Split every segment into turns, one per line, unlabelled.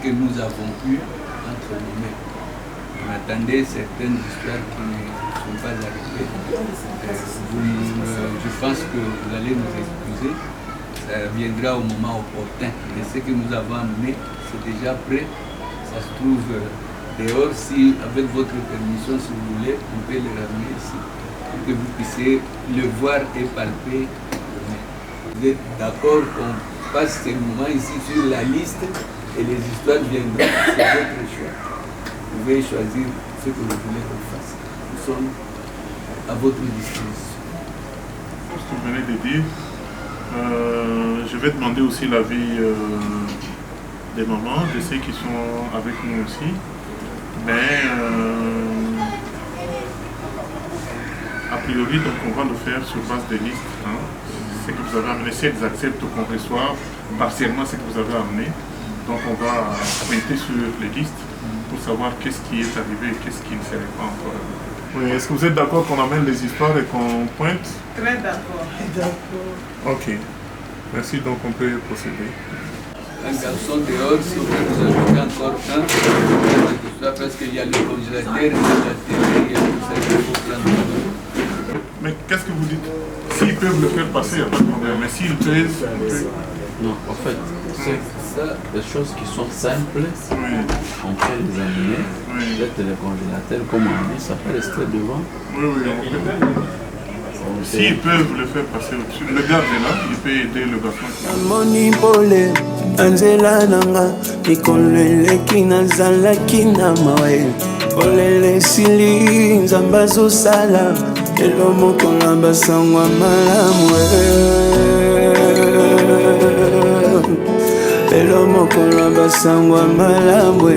que nous avons eu entre nos mains. On attendait certaines histoires qui ne sont pas arrivées. Je pense que vous allez nous excuser. Ça viendra au moment opportun. Et ce que nous avons amené, c'est déjà prêt. Ça se trouve dehors. Si, avec votre permission, si vous voulez, on peut le ramener ici pour que vous puissiez le voir et palper. Vous êtes d'accord qu'on passe ce moment ici sur la liste et les histoires viendront. C'est votre choix. Vous pouvez choisir ce que vous voulez qu'on fasse. Nous sommes à votre disposition.
Ce que vous venez de dire, je vais demander aussi l'avis des mamans, de ceux qui sont avec nous aussi. Mais a priori, donc on va le faire sur base des listes. Hein. Ce que vous avez amené, si elles acceptent qu'on reçoive partiellement ce que vous avez amené. Donc on va pointer sur les listes pour savoir qu'est-ce qui est arrivé et qu'est-ce qui ne serait pas encore arrivé. Oui, est-ce que vous êtes d'accord qu'on amène les histoires et qu'on pointe?
Très d'accord.
Ok. Merci, donc on peut procéder.
Un garçon dehors, si vous nous ajoutez encore un, parce qu'il y a le congélateur, il y a la télé, il y a tout ça qu'il faut prendre.
Mais qu'est-ce que vous dites? S'ils peuvent le faire passer, il n'y a pas de problème. Mais s'ils peuvent...
Non, en fait, c'est ça, des choses qui sont simples,
Oui.
on peut les amener.
Oui.
Peut-être les congélateurs, comme on dit, ça peut rester devant.
Oui, on peut. S'ils peuvent le faire passer au-dessus, le garde est là, il peut aider le garçon.
Moni pole, anzela nanga, nikolele kinazala kinamawe. Olele sili, nzambazo sala, elo moko lamba sangwa malamwe. Elo moko lamba sangwa malamwe.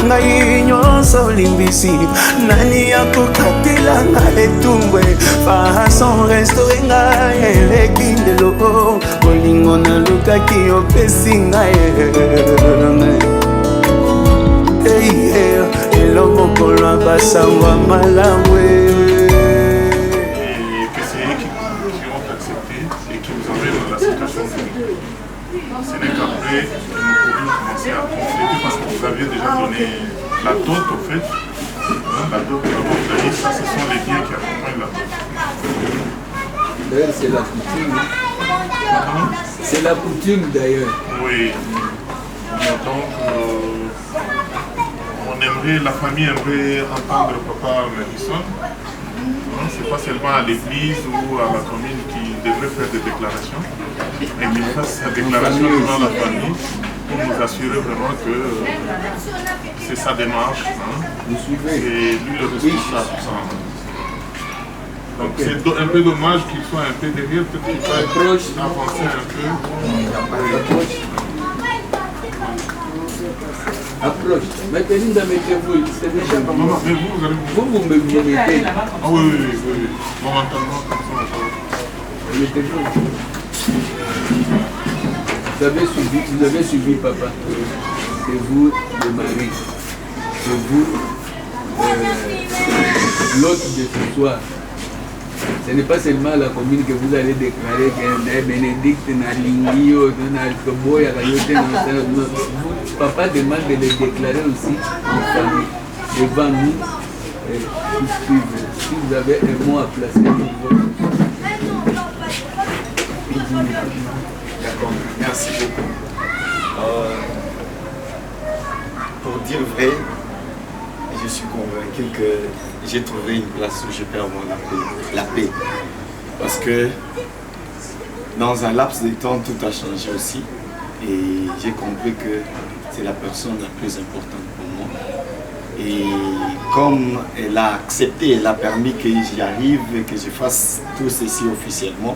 Ngai nyonso limbisi nani akokatela nga etumbwe façon restauré ngai eleki ndelo bolingo nalukaki opesi ngai elo mokolo ya basangwa malamu.
Et que c'est eux qui ont accepté et qui nous emmènent dans la situation de ce n'est qu'après que nous pourrions commencer à compléter parce que vous aviez déjà donné la dot au fait. La dot que nous avons donnée, ça ce sont les biens qui accompagnent la dot.
D'ailleurs, c'est la coutume. C'est la coutume d'ailleurs.
Oui. Donc, la famille aimerait entendre papa Madison. Ce n'est pas seulement à l'église ou à la commune qui devrait faire des déclarations, mais qu'il fasse sa déclaration devant la famille pour nous assurer vraiment que c'est sa démarche.
Vous suivez.
Et lui le responsable. Donc c'est un peu dommage qu'il soit un peu derrière, peut-être qu'il va avancer un peu.
Approche. Maintenant, mettez-vous. C'est déjà pas
Non, mais vous
me mettez.
Ah oui. Momentanément, comme ça.
Mettez-vous. Vous avez suivi papa. C'est vous le mari. C'est vous l'hôte de ce soir. Ce n'est pas seulement la commune que vous allez déclarer que Bénédicte n'a lingio, n'a toboya, papa demande de les déclarer aussi en famille, devant nous, pour suivre. Si vous avez un mot à placer pour votre...
D'accord, merci beaucoup. Pour dire vrai, je suis convaincu que j'ai trouvé une place où je peux avoir la paix. Parce que dans un laps de temps, tout a changé aussi. Et j'ai compris que c'est la personne la plus importante pour moi. Et comme elle a accepté, elle a permis que j'y arrive et que je fasse tout ceci officiellement.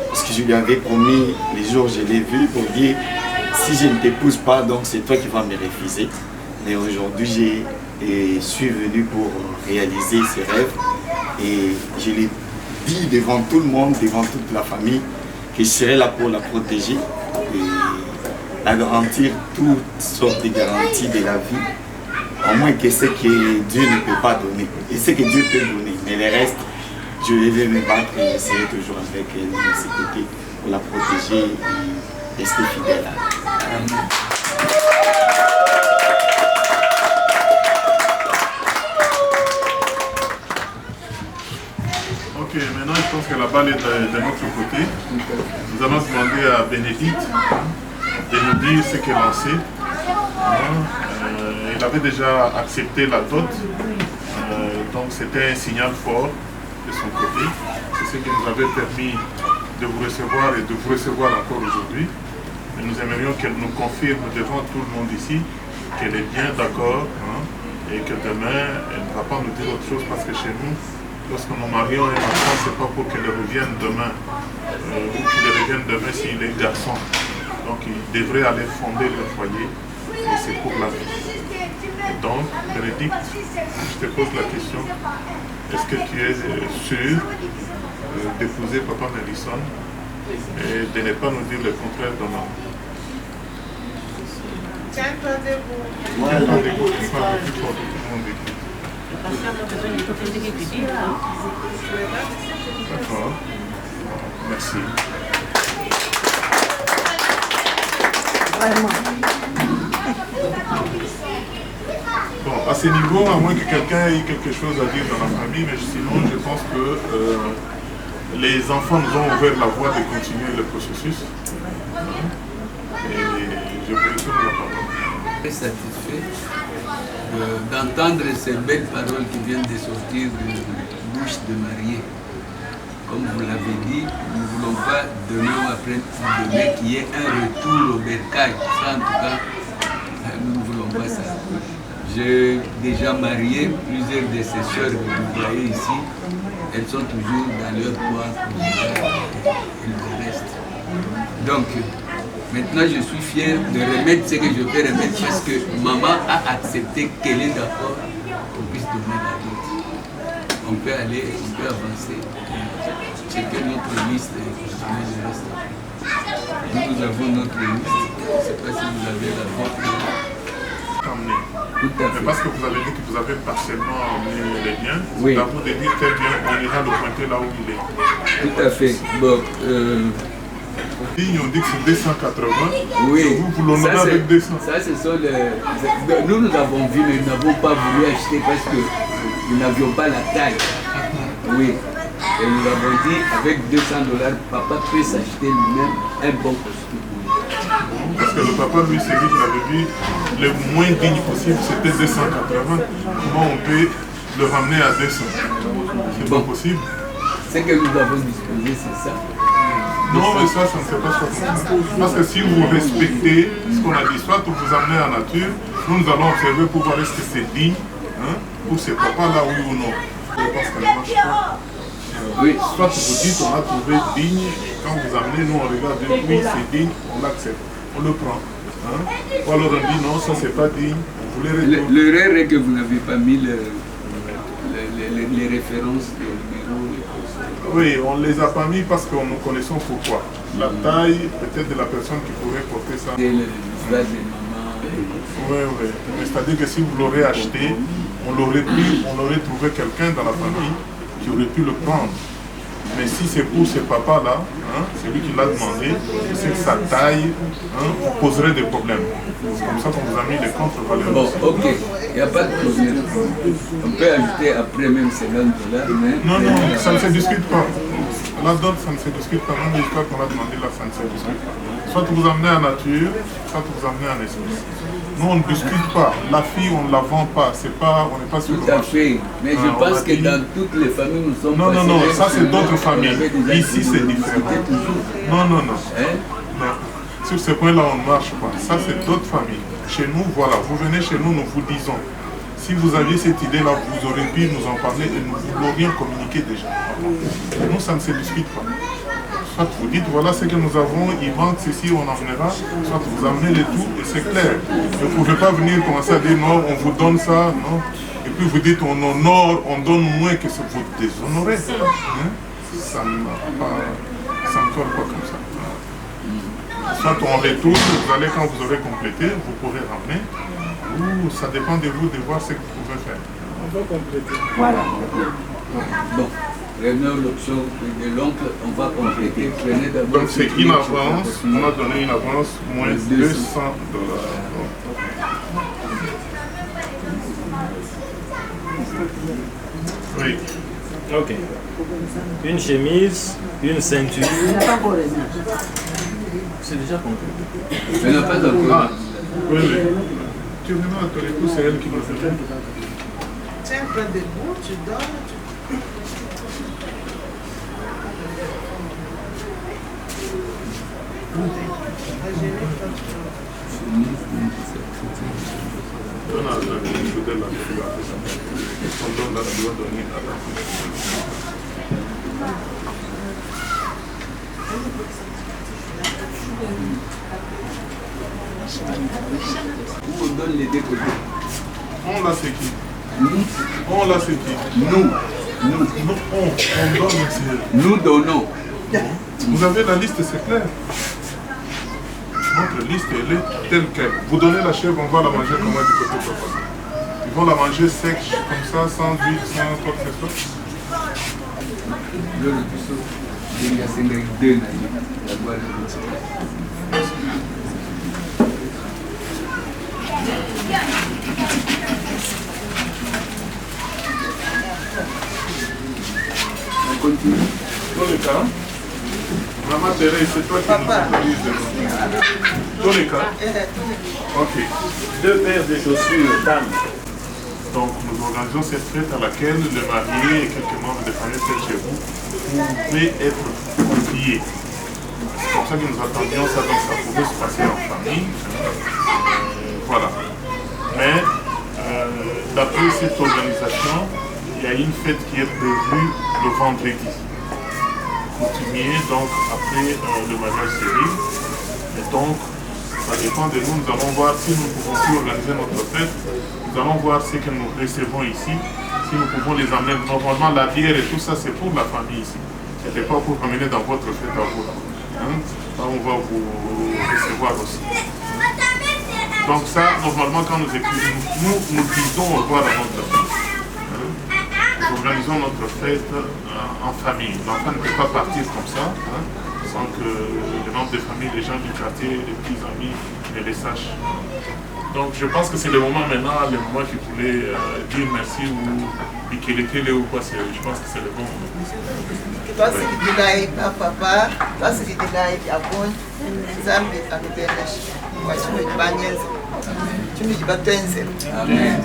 Parce que je lui avais promis, les jours où je l'ai vu, pour dire si je ne t'épouse pas, donc c'est toi qui vas me refuser. Mais aujourd'hui, je suis venu pour réaliser ses rêves. Et je l'ai dit devant tout le monde, devant toute la famille, que je serai là pour la protéger et la garantir toutes sortes de garanties de la vie. Au moins que ce que Dieu ne peut pas donner. Et ce que Dieu peut donner. Mais le reste, je vais me battre et j'essaierai toujours avec elle de ses côtés pour la protéger et rester fidèle à elle.
Ok, maintenant je pense que la balle est de notre côté. Nous allons demander à Bénédicte de nous dire ce qu'elle en sait. Il avait déjà accepté la dot, donc c'était un signal fort de son côté. C'est ce qui nous avait permis de vous recevoir et de vous recevoir encore aujourd'hui. Et nous aimerions qu'elle nous confirme devant tout le monde ici qu'elle est bien d'accord et que demain elle ne va pas nous dire autre chose parce que chez nous, lorsque nous marions un enfant, ce n'est pas pour qu'il revienne demain ou qu'il revienne demain s'il est garçon. Donc il devrait aller fonder le foyer et c'est pour la vie. Et donc, Bénédicte, je te pose la question, est-ce que tu es sûr d'épouser Papa Melison et de ne pas nous dire le contraire demain? Entendez-vous qui parle plus fort, tout le monde écoute. D'accord. Merci. Bon, à ce niveau, à moins que quelqu'un ait quelque chose à dire dans la famille, mais sinon, je pense que les enfants nous ont ouvert la voie de continuer le processus. Et je vous retourne la parole.
Très satisfait d'entendre ces belles paroles qui viennent de sortir de la bouche de mariée. Comme vous l'avez dit, nous ne voulons pas demain ou après-demain qu'il y ait un retour au bercail. Ça, en tout cas, nous ne voulons pas ça. J'ai déjà marié plusieurs de ces sœurs que vous voyez ici. Elles sont toujours dans leur poids et le reste. Donc, maintenant, je suis fier de remettre ce que je peux remettre parce que maman a accepté qu'elle est d'accord qu'on puisse donner la dot. On peut aller, on peut avancer. C'est que notre liste est continue de rester. Nous avons notre liste. Je ne sais pas si vous avez la vôtre.
Tout à fait. Mais parce que vous avez dit que vous avez partiellement emmené les biens,
oui.
C'est à vous de dire quel bien on ira le pointer là où il est.
Tout à fait. Bon,
on dit que c'est 280.
Oui.
Vous l'honorez avec 200.
Ça, ce sont les... Nous avons vu, mais nous n'avons pas voulu acheter parce que nous n'avions pas la taille. Oui. Et nous avons dit, avec $200, papa peut s'acheter lui-même un bon costume.
Parce que le papa, lui, c'est lui qui l'avait dit, le moins digne possible, c'était 280. Comment on peut le ramener à 200? C'est bon. Pas possible.
Ce que nous avons disposé, c'est ça.
Non, mais ça ne fait pas ça. Parce que si vous respectez ce qu'on a dit, soit vous vous amenez en nature, nous allons observer pour voir est-ce que c'est digne pour ces papas-là, oui ou non. Je pense qu'elle ne marche pas. Oui, soit vous dites on a trouvé digne, et quand vous amenez, nous on regarde, oui c'est digne, on l'accepte, on le prend. Ou alors on dit non, ça c'est pas digne, vous voulez retourner.
L'erreur est que vous n'avez pas mis les références des numéros.
Oui, on ne les a pas mis parce que nous connaissons pourquoi. La taille peut-être de la personne qui pourrait porter ça.
Et le visage de maman.
Oui, oui. Mais c'est-à-dire que si vous l'aurez acheté, on aurait trouvé quelqu'un dans la famille qui aurait pu le prendre. Mais si c'est pour ce papa-là, c'est lui qui l'a demandé, c'est que sa taille poserait des problèmes. C'est comme ça qu'on vous a mis les contre-valeurs.
Bon, ok, il n'y a pas de problème. On peut ajouter après même $50, mais...
Non, non, ça ne se discute pas. La dot, ça ne se discute pas. Même l'histoire qu'on a demandé là, ça ne se discute pas. Soit vous amenez en nature, soit vous amenez en espèce. Nous, on ne discute pas. La fille, on ne la vend pas. On n'est pas sur
tout à fait. Mais je pense que dans toutes les familles, nous sommes...
Non, non, non, ça c'est d'autres familles. Ici, c'est différent. Non, non, non. Non. Sur ce point-là, on ne marche pas. Ça, c'est d'autres familles. Chez nous, voilà, vous venez chez nous, nous vous disons. Si vous aviez cette idée-là, vous aurez pu nous en parler et nous vous l'aurions communiqué déjà. Nous, ça ne se discute pas. Soit vous dites, voilà ce que nous avons, il manque ceci, on emmenera. Soit vous amenez le tout et c'est clair. Vous ne pouvez pas venir commencer à dire non, on vous donne ça, non. Et puis vous dites, on honore, on donne moins que ce que vous déshonorez. Ça ne colle pas comme ça. Soit on retourne, vous allez quand vous aurez complété, vous pourrez ramener. Ou ça dépend de vous de voir ce que vous pouvez faire.
On va compléter. Voilà.
Bon, Prenez l'option de l'oncle, on va compléter. Prenez d'abord.
Donc c'est une avance, on a donné une avance moins $200. Oui.
Ok. Une chemise, une ceinture.
C'est déjà compris.
Je n'ai pas encore.
Ah, oui, oui. Tu es venu à ton épouse, c'est elle qui m'a fait.
Tiens, prends des bouts, tu donnes.
Donne à la modèle là, on donne là, tu dois donner à la
Où on donne les deux côtés.
On là c'est qui?
Nous.
On là c'est qui?
Nous.
Non, on donne, c'est...
Nous donnons.
Vous avez la liste, c'est clair. Notre liste, elle est telle qu'elle. Vous donnez la chèvre, on va la manger comment du côté papa. Ils vont la manger sec, comme ça, sans huile, sans quoi que ce soit.
Le puceau, il y a 52 la boîte de on continue.
Dans les cas, Maman Thérèse, c'est toi qui nous autorise. Dans les cas. Ok.
2 paires de chaussures, dames.
Donc nous organisons cette fête à laquelle le marié et quelques membres de famille près chez vous pouvaient être conviés. C'est pour ça que nous attendions ça, donc ça pouvait se passer en famille. Voilà. Mais d'après cette organisation, il y a une fête qui est prévue le vendredi. Coutumier, donc après le mariage civil. Et donc, ça dépend de nous. Nous allons voir si nous pouvons plus organiser notre fête. Nous allons voir ce que nous recevons ici. Si nous pouvons les emmener. Normalement, la bière et tout ça, c'est pour la famille ici. Ce n'est pas pour amener dans votre fête à vous. Hein? Là, on va vous recevoir aussi. Donc ça, normalement, quand nous écrivons, nous disons au revoir à notre fête. Nous organisons notre fête en famille. L'enfant ne peut pas partir comme ça, hein, sans que les membres de famille, les gens du quartier, les petits amis ne les sachent. Donc je pense que c'est le moment maintenant, le moment qu'il voulait dire merci ou qu'il était là ou quoi. Je pense que c'est le bon moment.
Amen.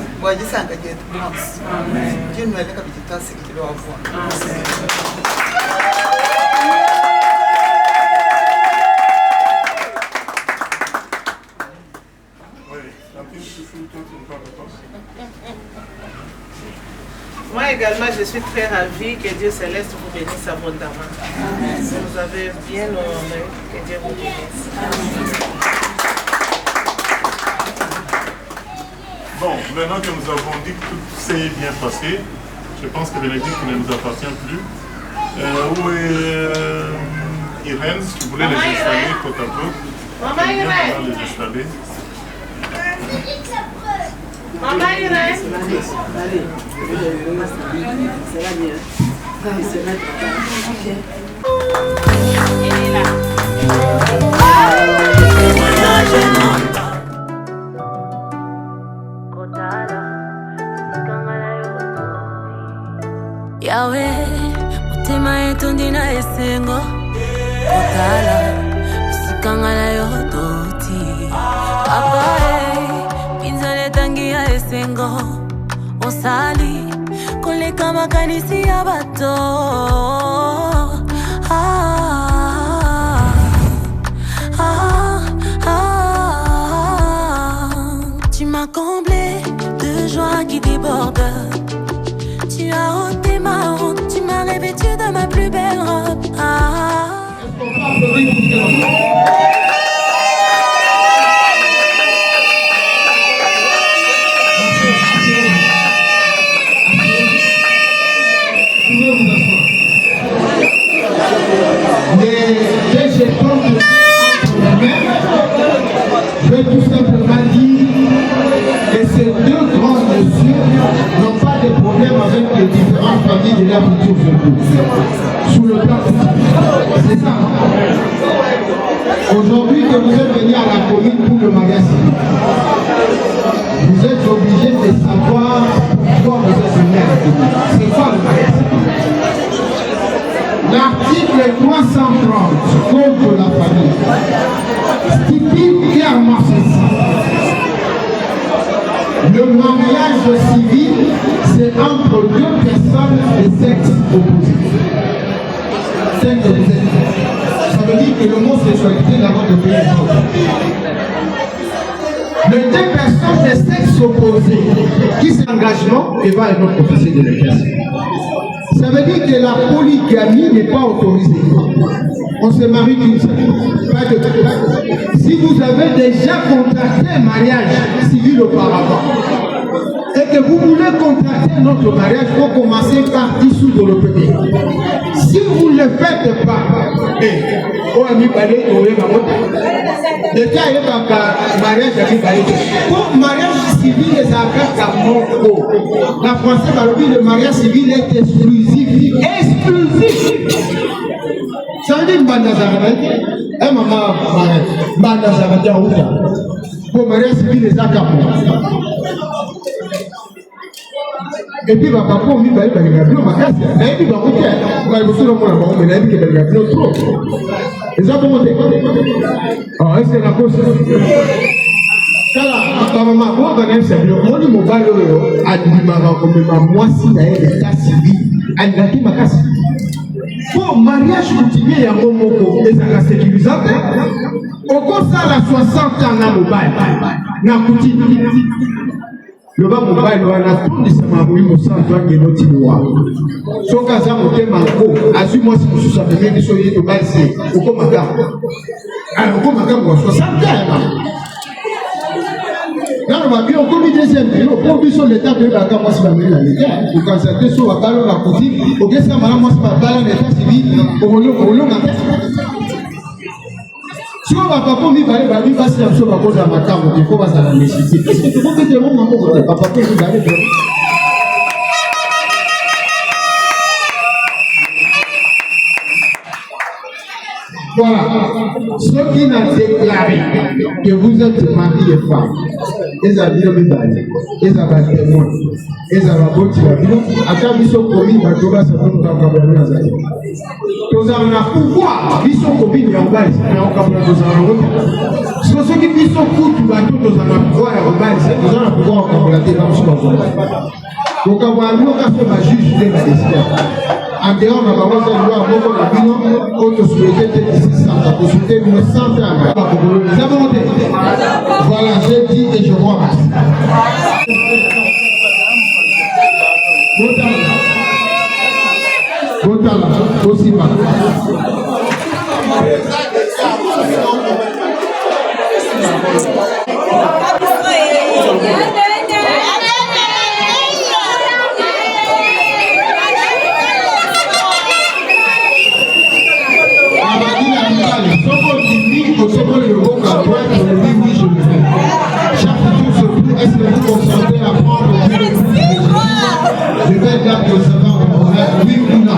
Moi également, je suis très ravie que Dieu céleste vous bénisse abondamment. Vous nous avez bien honoré, que Dieu vous bénisse.
Bon, maintenant que nous avons dit que tout s'est bien passé, je pense que Bénédicte ne nous appartient plus. Où est Irène, si vous voulez les installer côte à côte?
Maman Irène!
Les installer.
Maman Irène!
Yahweh, mutima yetu ndina esengo Otala, usikanga na yodoti Papa pinzale tangi ya esengo Osali, koleka makanisi ya bato Tu m'as comblé de joie qui déborde. Tu as ôté ma honte, tu m'as revêtu de ma plus belle robe.
Je vais tout simplement dire que ces deux grands messieurs n'ont pas de problème avec les différentes familles de la future sous le plan. C'est ça. Aujourd'hui que vous êtes venu à la commune pour le mariage civil, vous êtes obligé de savoir pourquoi vous êtes venu à la commune. C'est quoi le mariage civil? L'article 330 Code de la famille stipule clairement ceci. Le mariage civil, c'est entre deux personnes de sexe opposé. Sexe opposé. Ça veut dire que le mot sexualité d'abord de pays. Les deux personnes de sexe opposé qui s'engagement et va être notre officier de l'Église. Ça veut dire que la polygamie n'est pas autorisée. On se marie qu'une seule. Pas de... Si vous avez déjà contracté un mariage civil auparavant et que vous voulez contracter notre mariage, il faut commencer par dissoudre le premier. Si vous ne le faites pas, pour mariage civil, les affaires à mon la français le mariage civil est exclusif. Exclusif. Ça veut dire que maman, pour mariage civil, les affaires. Et puis, papa, pour lui, il va y avoir des ma casse. Et puis, il va y avoir trop. Les autres montés. Ah, est-ce que la cause Kala, maman, moi, je vais vous dire, mon mobile, moi, si il y a l'état civil, il y a ma casse. Pour mariage coutumier, il y a mon mot, et ça la sécurisante. Au cours de la 60 ans, na mobile, na coutumier. Le bas mobile, on a tout de ça, ma oui, mon sang, doit y avoir son cas, ça m'a fait manco. Assure-moi si vous savez que soyez de base, c'est au Komaga. Alors, au Komaga, moi, 60 ans. Quand on va bien, on commet deuxième vélo, pour lui sur l'état de la gamme, moi, c'est la mêlée à l'état. Pour constater sur la balle, la coutume, au guet, ça m'a moi, c'est ma balle, l'état civil, au long, à tête. Si on va pas pour lui, il va lui passer un peu à cause de ma carte, il faut passer à la nécessité. Parce que tu peux dire, mon maman, papa, pour lui, aller. Voilà. Ceux qui n'ont déclaré que vous êtes mari et femme, ils ont dit ils ont témoin, ils ont voté la vie. À quand ils sont commis, ils vont ça pour nous avoir bien ça. Nous avons un pouvoir, ils sont commis, mais on va essayer encore de nous avoir. Ceux qui sont coutus, nous avons pouvoir, on va essayer, nous avons pouvoir encore de la défense. Donc, on va nous faire ma juge de la décision. En dehors de la loi, autre souhaité d'ici 100 ans, pour souhaiter 100 ans. Nous avons voté. Voilà, j'ai dit et je vois. Botala, aussi pas. Est-ce que vous consentez à prendre je vais garder le savant oui ou non?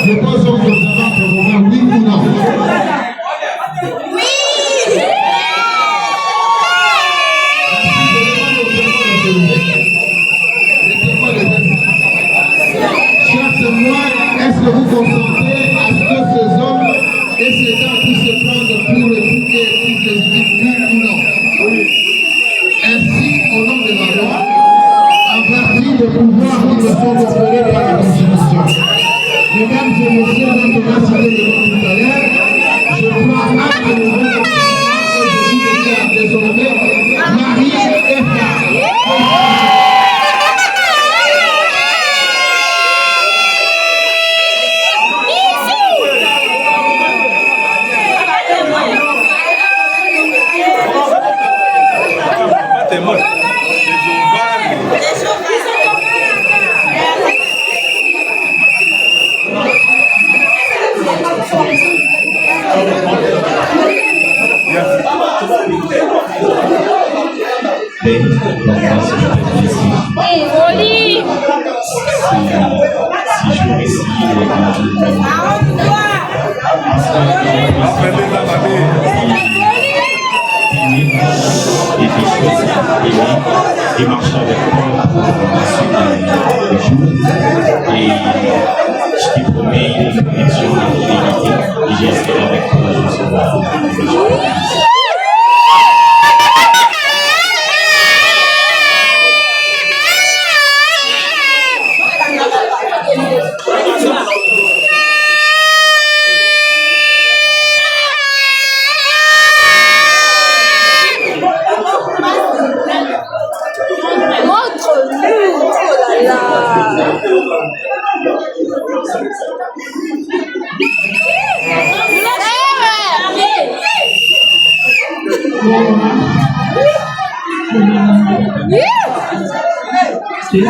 Je pose aux savants pour oui ou non? Oui! Est-ce que vous consentez à ce que ces hommes et ces dames puissent se prendre pour le bouquet et pour les oui ou non? Oui. Ainsi, au nom de la loi, en vertu des pouvoirs qui me sont conférés par la Constitution. Mesdames et messieurs, dans le cas cité devant tout à l'heure, je prends acte de vous et je vous déclare désormais marié et femme.
Maintenant, si je peux dire ici, si je réussis et puis choisir et marcher avec toi pour la suite des jours. Et je t'ai promis une connexion de fidélité et j'ai espéré avec toi jusqu'au bout.
Il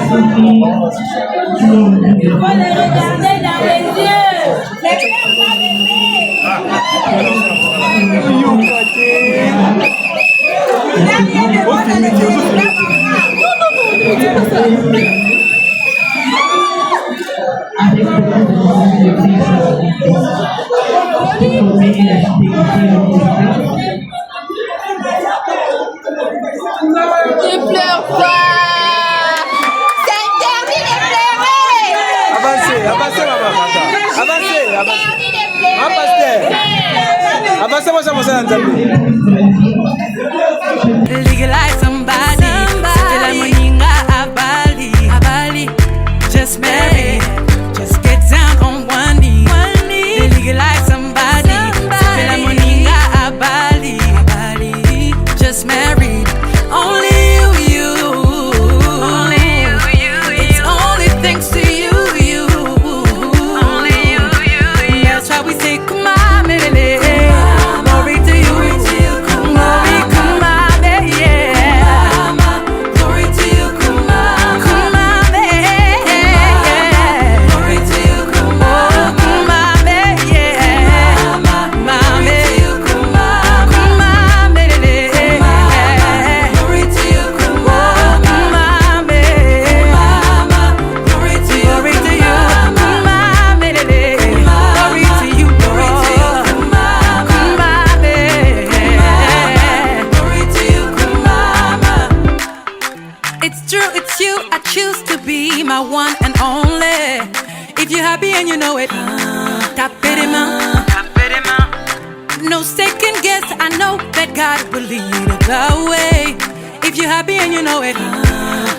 faut les regarder dans les yeux. Les cœurs pas
Tu pleures pas. C'est interdit de pleurer.
Avancez, maman. Avancez,
Legalize somebody. C'était la moninga à Bali. Just marry. Just get down on one knee. Legalize somebody. C'était la moninga à Bali. Just married. Only you. It's only thanks to you. That's why we say, come on, baby. Glory to you. Glory, come on, baby. Glory to you, come on, baby. Glory to you, come on, baby. Glory to you, come on, baby. Glory to you, come on, baby. Glory to you, come on, baby. Glory to you, it's true, it's you, I choose to be my one and only. If you're happy and you know it, tapez les mains. No second guess, I know that God will lead the way. If you're happy and you know it,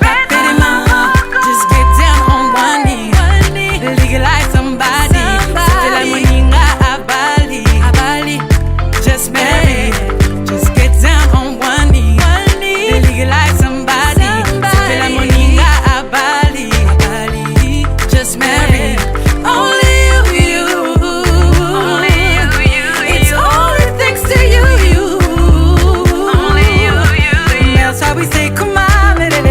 tapez les mains. Just get down on one knee. Legalize somebody. C'était la moninga à Bali. Just marry. Just get down on one knee. Legalize somebody. C'était la moninga à Bali. Just marry. Only you. It's only thanks to you. That's why we say, come on, baby.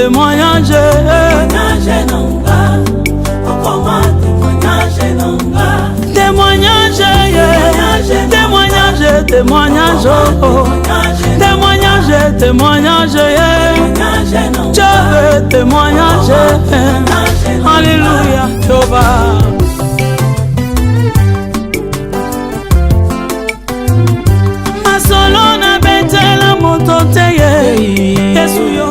témoignage. Témoignage, témoignage, témoignage, témoignage, témoignage, je veux témoignage. Alléluia, Jéhovah. Masolo na betela moto teye Yesu yo.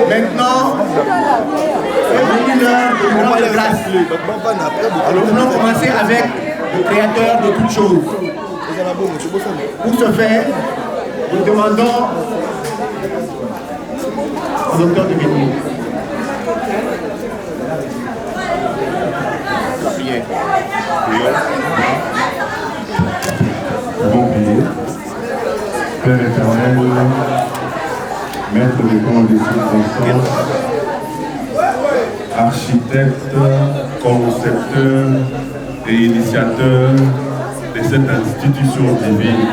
Maintenant, c'est une heure de grande grâce. Alors nous allons commencer avec le créateur de toutes choses. Pour ce faire, nous demandons au docteur de venir.
Bon prier. Père éternel, maître des camps et des circonstances, architecte, concepteur et initiateur de cette institution divine,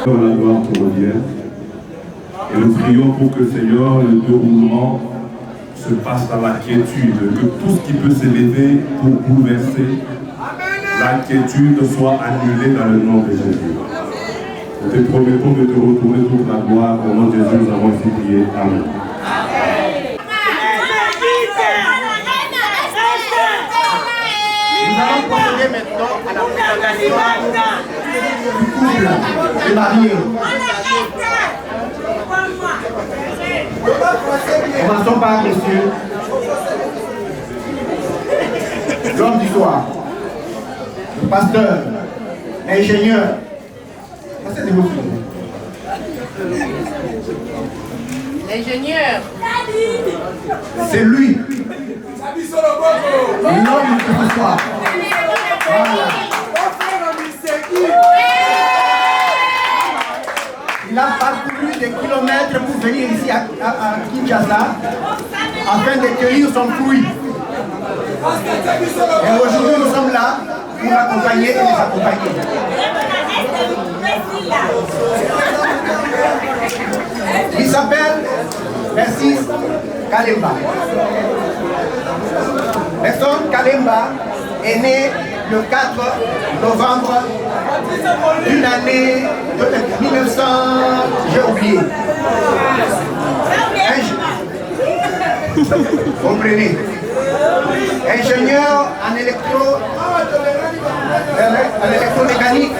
la gloire pour Dieu. Et nous prions pour que, Seigneur, le déroulement se passe dans la quiétude, que tout ce qui peut s'élever pour bouleverser l'inquiétude soit annulée dans le nom de Jésus. Nous te promettons de te retourner toute la gloire. Au nom de Jésus, nous avons ainsi prié. Amen.
Nous allons procéder maintenant à la présentation du couple des mariés. Commençons par monsieur l'homme du soir, le pasteur, l'ingénieur.
L'ingénieur.
C'est lui. L'homme du soir. Voilà. Il a parcouru des kilomètres pour venir ici à Kinshasa afin de cueillir son fruit. Et aujourd'hui, nous sommes là pour l'accompagner et les accompagner. Il s'appelle Bercis Kalemba. Bercis Kalemba est né le 4 novembre d'une année de 1900, j'ai oublié. Comprenez. Ingénieur en électromécanique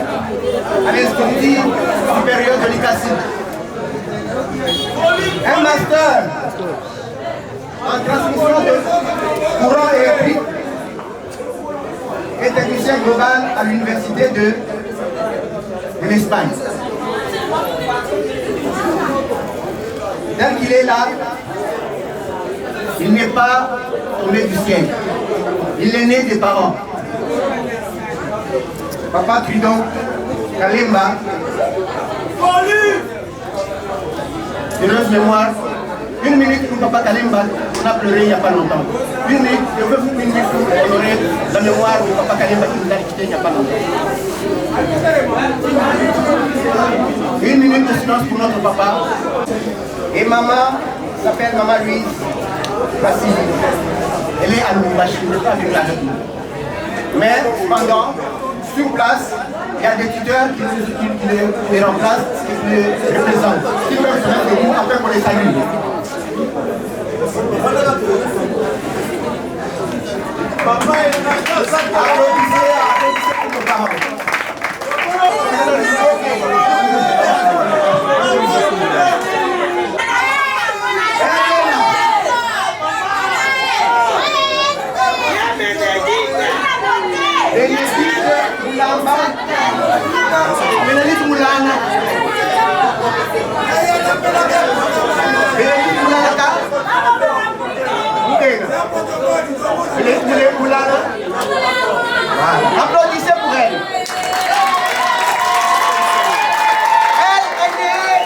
à l'Institut supérieur de l'ICASI. Un master en transmission de courant électrique et technicien global à l'université de l'Espagne. Tel qu'il est là, il n'est pas tombé du ciel. Il est né des parents. Papa Tridon Kalemba, heureuse mémoire. Une minute pour Papa Kalemba, on a pleuré il n'y a pas longtemps. Une minute, je veux une minute pour honorer la mémoire de Papa Kalemba qui nous a quitté il n'y a pas longtemps. Une minute de silence pour notre papa. Et maman s'appelle Maman Louise Vassili. Elle est à Lubumbashi, elle n'est pas venue avec nous. Mais cependant, sur place, il y a des tuteurs qui les remplacent et qui les représentent. Qui peuvent se mettre debout afin qu'on les salue. Papa est applaudissez pour nos parents. Benedict Mulana. Benedict Mulana. Benedict Mulana. Applaudissez pour elle. Elle est née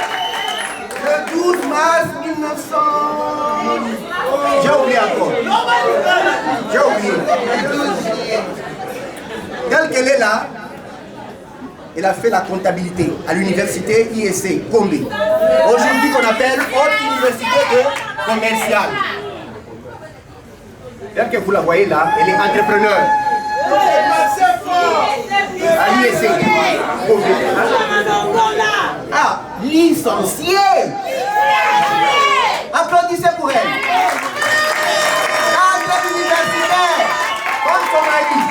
le 12 mars 1900. J'ai oublié encore. J'ai oublié. Telle qu'elle est là, elle a fait la comptabilité à l'université IEC Gombe. Aujourd'hui qu'on appelle Haute Université de Commerciale. Telle que vous la voyez là, elle est entrepreneur. À l'IEC Gombe. Ah, licenciée. Applaudissez pour elle. Cadre universitaire, comme son mari.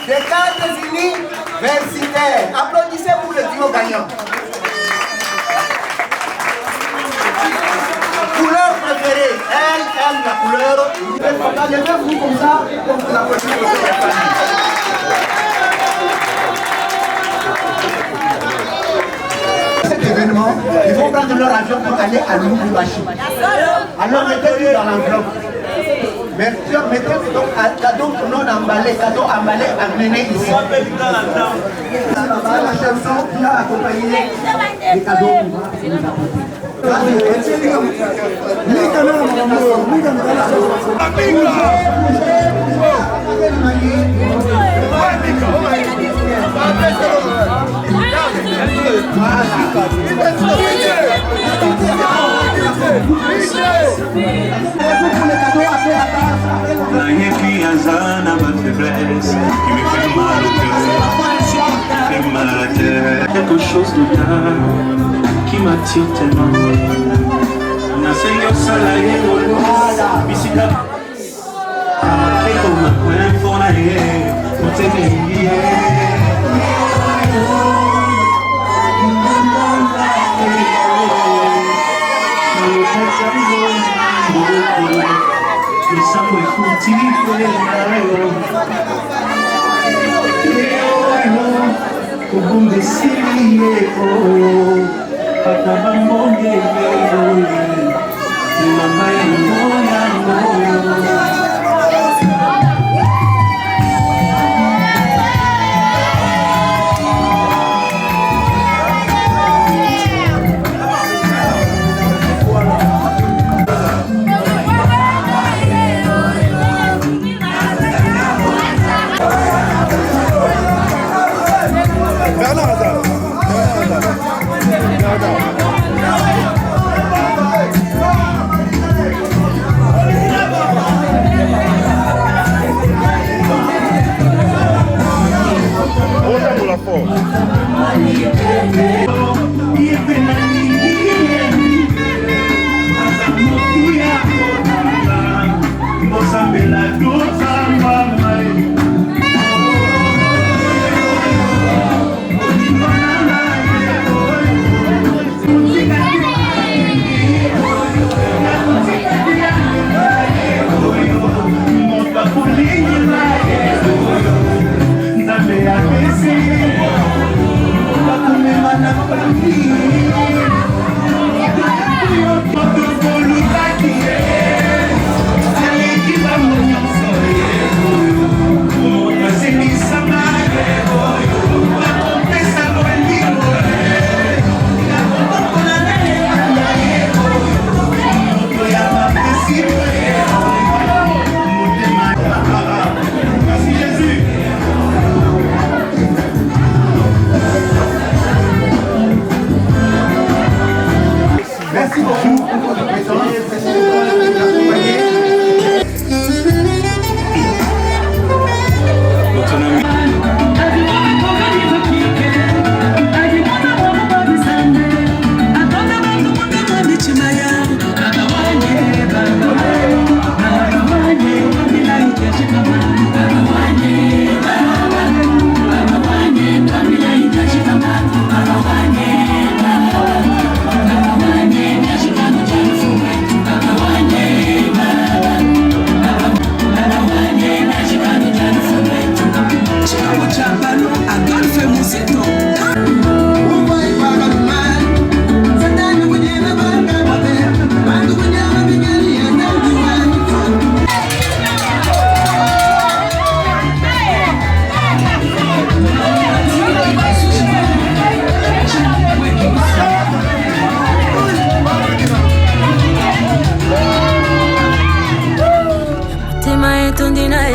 Des cadres universitaires. Applaudissez pour le duo gagnant. Couleur préférée. Elle la couleur. Levez-vous comme ça, comme vous applaudissez pour cette famille. Cet événement, ils vont prendre leur avion pour aller à Lubumbashi. Alors mettez-le dans l'enveloppe. Mettez donc un cadeau non emballé, cadeau emballé amené ici. C'est la chanson qui a accompagné les cadeaux pour nous apporter. Voilà.
Et puis Azana ma faiblesse qui me fait mal au cœur, qui fait mal à la tête. Quelque chose de tard qui m'attire tellement. Nasenyo salaye molo, bisika. Et comme ma coin pour la haie, pour te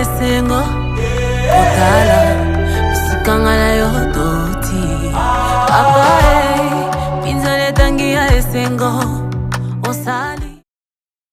esengo otala sikanga na yo toti apa pinzale tangia esengo osali